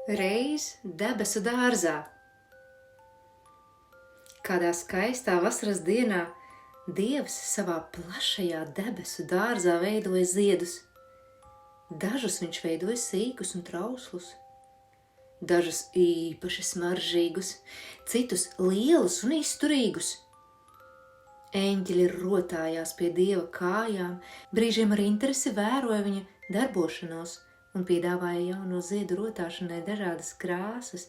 Reiz debesu dārzā. Kādā skaistā vasaras dienā Dievs savā plašajā debesu dārzā veidoja ziedus. Dažus viņš veidoja sīkus un trauslus, dažus īpaši smaržīgus, citus lielus un izturīgus. Eņģeļi rotājās pie Dieva kājām, brīžiem ar interesi vēroja viņa darbošanos un piedāvāja jauno ziedu rotāšanai dažādas krāsas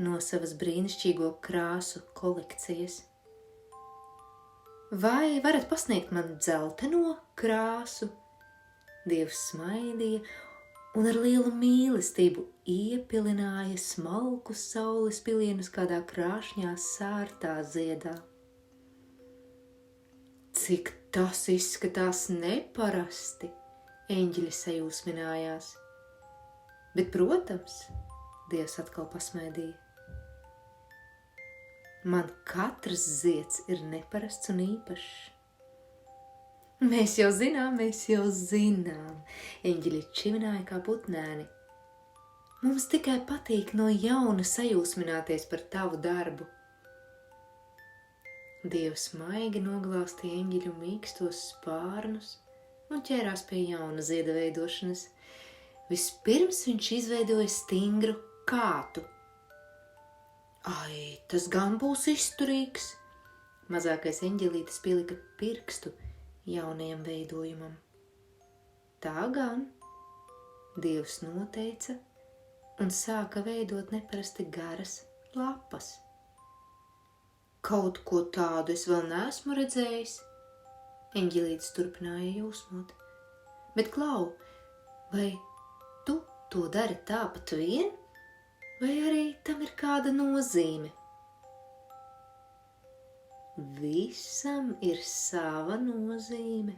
no savas brīnišķīgo krāsu kolekcijas. Vai varat pasniegt man dzelteno krāsu? Dievs smaidīja un ar lielu mīlestību iepilināja smalkus saules pilienus kādā krāšņā sārtā ziedā. Cik tas izskatās neparasti, eņģeļi sajūsminājās. Bet, protams, Dievs atkal pasmaidīja. Man katrs zieds ir neparasts un īpašs. Mēs jau zinām, eņģeļi čivināja kā putnēni. Mums tikai patīk no jauna sajūsmināties par tavu darbu. Dievs maigi noglāstīja eņģeļu mīkstos spārnus un ķērās pie jauna zieda veidošanas. Vispirms viņš izveidoja stingru kātu. Ai, tas gan būs izturīgs! Mazākais eņģelītis pielika pirkstu jaunajam veidojumam. Tā gan, Dievs noteica un sāka veidot neparasti garas lapas. Kaut ko tādu es vēl neesmu redzējis, eņģelītis turpināja jūsmot. Bet, Klau, vai tu to dari tāpat vien, vai arī tam ir kāda nozīme? Visam ir sava nozīme,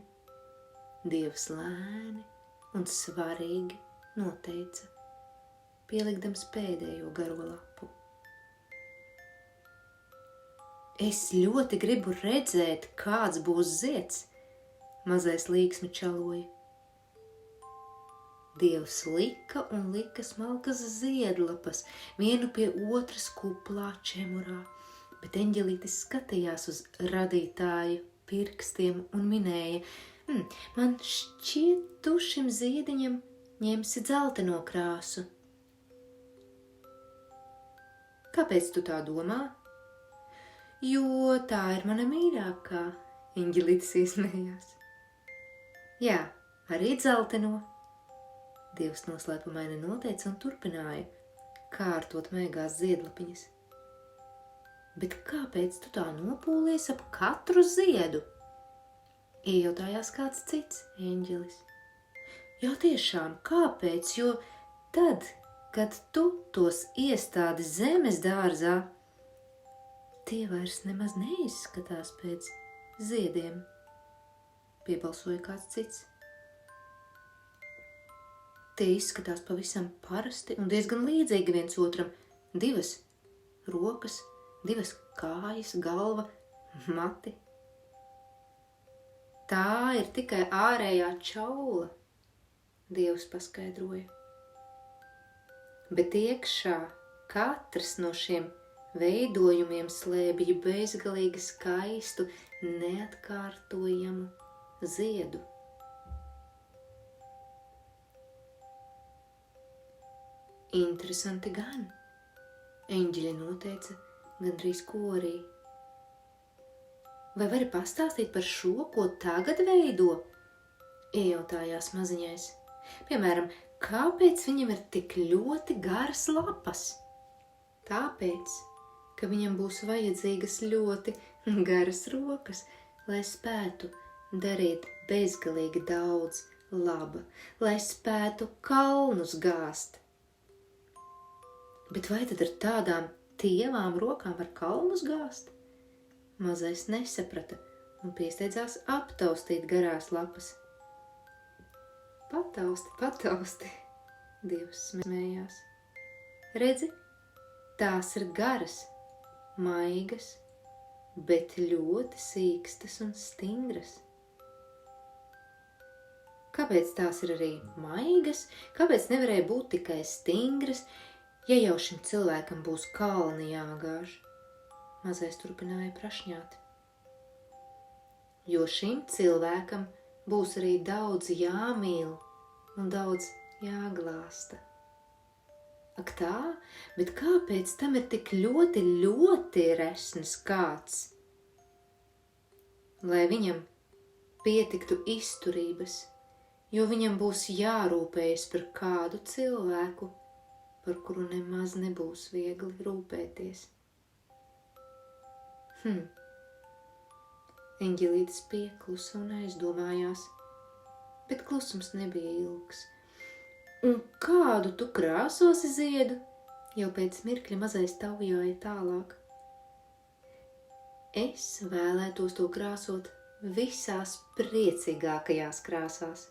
Dievs lēni un svarīgi noteica, pielikdams pēdējo garo lapu. Es ļoti gribu redzēt, kāds būs zieds, mazais līksmi čaloja. Dievs lika un lika smalkas ziedlapas, vienu pie otras kuplā čemurā, bet eņģelītis skatījās uz radītāju pirkstiem un minēja, man šķiet, tu šim ziediņam ņemsi dzelteno krāsu. Kāpēc tu tā domā? Jo tā ir mana mīļākā, eņģelītis iesmējās. Jā, arī dzelteno. Dievs noslēpumaini noteica un turpināja kārtot maigās ziedlapiņas. Bet kāpēc tu tā nopūlies ap katru ziedu? Iejautājās kāds cits eņģelis. Jā, tiešām, kāpēc? Jo tad, kad tu tos iestādi zemes dārzā, tie vairs nemaz neizskatās pēc ziediem, piebalsoja kāds cits. Tie izskatās pavisam parasti un diezgan līdzīgi viens otram. 2 rokas, 2 kājas, galva, mati. Tā ir tikai ārējā čaula, Dievs paskaidroja. Bet iekšā katrs no šiem veidojumiem slēpj bezgalīgi skaistu, neatkārtojamu ziedu. Interesanti gan, eņģeļi noteica gandrīz korī. Vai vari pastāstīt par šo, ko tagad veido? Iejautājās maziņais. Piemēram, kāpēc viņam ir tik ļoti garas lapas? Tāpēc, ka viņam būs vajadzīgas ļoti garas rokas, lai spētu darīt bezgalīgi daudz laba, lai spētu kalnus gāzt. Bet vai tad ar tādām tievām rokām var kalnus gāzt? Mazais nesaprata un piesteidzās aptaustīt garās lapas. Patausti, Dievs smējās. Redzi, tās ir garas, maigas, bet ļoti sīkstas un stingras. Kāpēc tās ir arī maigas? Kāpēc nevarēja būt tikai stingras? Ja jau šim cilvēkam būs kalni jāgāž, mazais turpināja prašņāt, jo šim cilvēkam būs arī daudz jāmīl un daudz jāglāsta. Ak tā, bet kāpēc tam ir tik ļoti, ļoti resns kāds? Lai viņam pietiktu izturības, jo viņam būs jārūpējas par kādu cilvēku, par kuru nemaz nebūs viegli rūpēties. Eņģelītis pieklusa un aizdomājās, bet klusums nebija ilgs. Un kādu tu krāsosi ziedu? Jau pēc mirkļa mazais taujāja tālāk. Es vēlētos to krāsot visās priecīgākajās krāsās.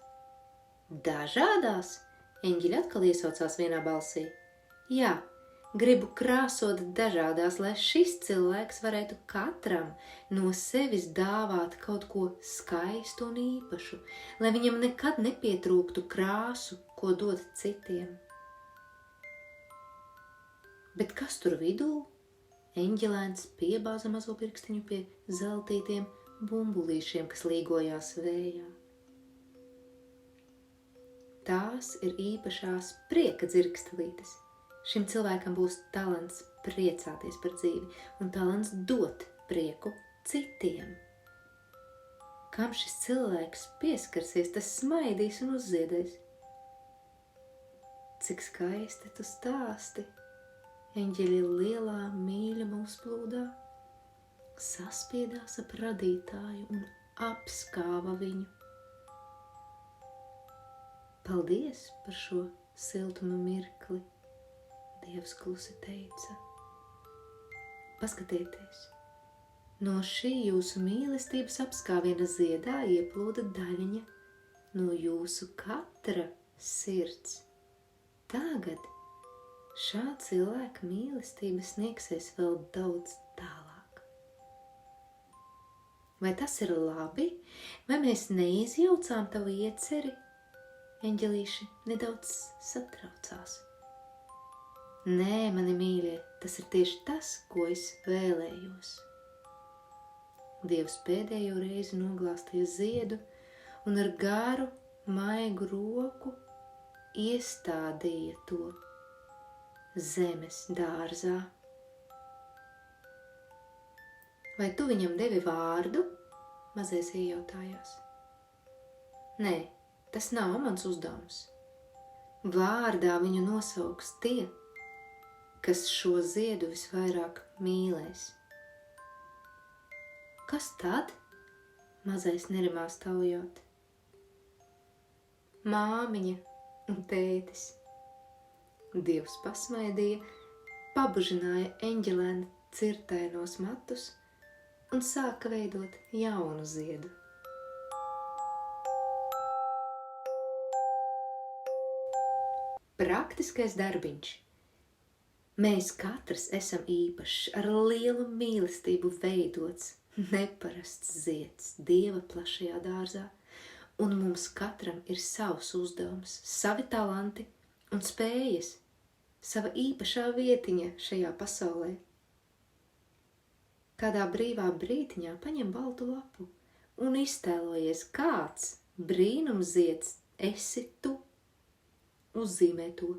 Dažādās? Eņģeļi atkal iesaucās vienā balsī. Jā, gribu krāsot dažādās, lai šis cilvēks varētu katram no sevis dāvāt kaut ko skaistu un īpašu, lai viņam nekad nepietrūktu krāsu, ko dot citiem. Bet kas tur vidū? Eņģelēns piebāza mazo pirkstiņu pie zeltītiem bumbulīšiem, kas līgojās vējā. Tās ir īpašās prieka dzirkstelītes. Šim cilvēkam būs talants priecāties par dzīvi un talants dot prieku citiem. Kam šis cilvēks pieskarsies, tas smaidīs un uzziedēs. Cik skaisti tu stāsti, eņģeļi lielā mīļuma uzplūdā, saspiedās ap radītāju un apskāva viņu. Paldies par šo siltuma mirkli, Dievs klusi teica. Paskatieties, no šī jūsu mīlestības apskāviena ziedā ieplūda daļiņa no jūsu katra sirds. Tagad šā cilvēka mīlestība sniegsies vēl daudz tālāk. Vai tas ir labi, vai mēs neizjaucām tavu ieceri? Eņģelīši nedaudz satraucās. Nē, mani mīļie, tas ir tieši tas, ko es vēlējos. Dievs pēdējo reizi noglāstīja ziedu un ar garu, maigu roku iestādīja to zemes dārzā. Vai tu viņam devi vārdu? Mazais iejautājās. Nē, tas nav mans uzdevums. Vārdā viņu nosauks tie, kas šo ziedu visvairāk mīlēs. Kas tad? Mazais nerimās taujot. Māmiņa un tētis. Dievs pasmaidīja, pabužināja eņģelēna cirtainos matus un sāka veidot jaunu ziedu. Praktiskais darbiņš. Mēs katrs esam īpašs, ar lielu mīlestību veidots, neparasts zieds Dieva plašajā dārzā, un mums katram ir savs uzdevums, savi talanti un spējas, sava īpašā vietiņa šajā pasaulē. Kādā brīvā brītiņā paņem baltu lapu un iztēlojies, kāds brīnumzieds esi tu. Uzzīmē to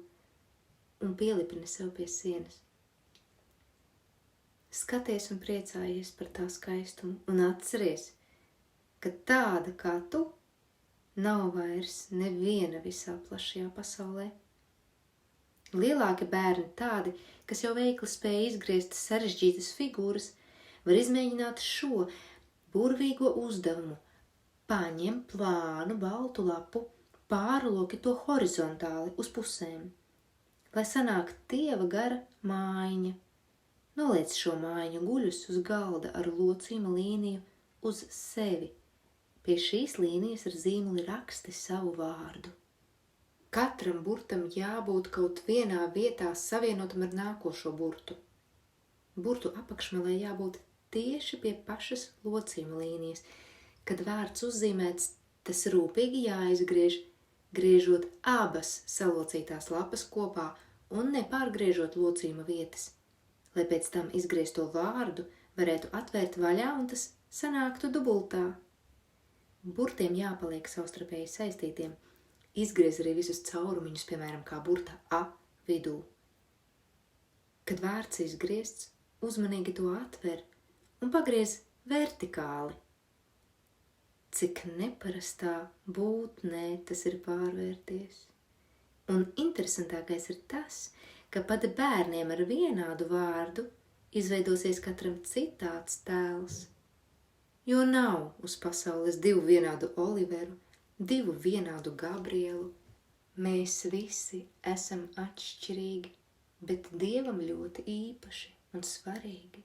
un pielipini sev pie sienas. Skaties un priecājies par tā skaistumu un atceries, ka tāda kā tu nav vairs neviena visā plašajā pasaulē. Lielāki bērni, tādi, kas jau veikli spēj izgriezt sarežģītas figūras, var izmēģināt šo burvīgo uzdevumu. Paņem plānu baltu lapu, pārloki to horizontāli uz pusēm, lai sanāk tieva gara mājiņa. Noliec šo mājiņu guļus uz galda ar locījuma līniju uz sevi. Pie šīs līnijas ar zīmuli raksti savu vārdu. Katram burtam jābūt kaut vienā vietā savienotam ar nākošo burtu. Burtu apakšmalē jābūt tieši pie pašas locījuma līnijas. Kad vārds uzzīmēts, tas rūpīgi jāizgriež, griežot abas salocītās lapas kopā un nepārgriežot locījuma vietas, lai pēc tam izgriezto vārdu varētu atvērt vaļā un tas sanāktu dubultā. Burtiem jāpaliek savstarpēji saistītiem. Izgriez arī visus caurumiņus, piemēram, kā burta A vidū. Kad vārds izgriezts, uzmanīgi to atver un pagriez vertikāli. Cik neparastā būtnē tas ir pārvērties. Un interesantākais ir tas, ka pat bērniem ar vienādu vārdu izveidosies katram citāds tēls. Jo nav uz pasaules 2 vienādu Oliveru, 2 vienādu Gabrielu. Mēs visi esam atšķirīgi, bet Dievam ļoti īpaši un svarīgi.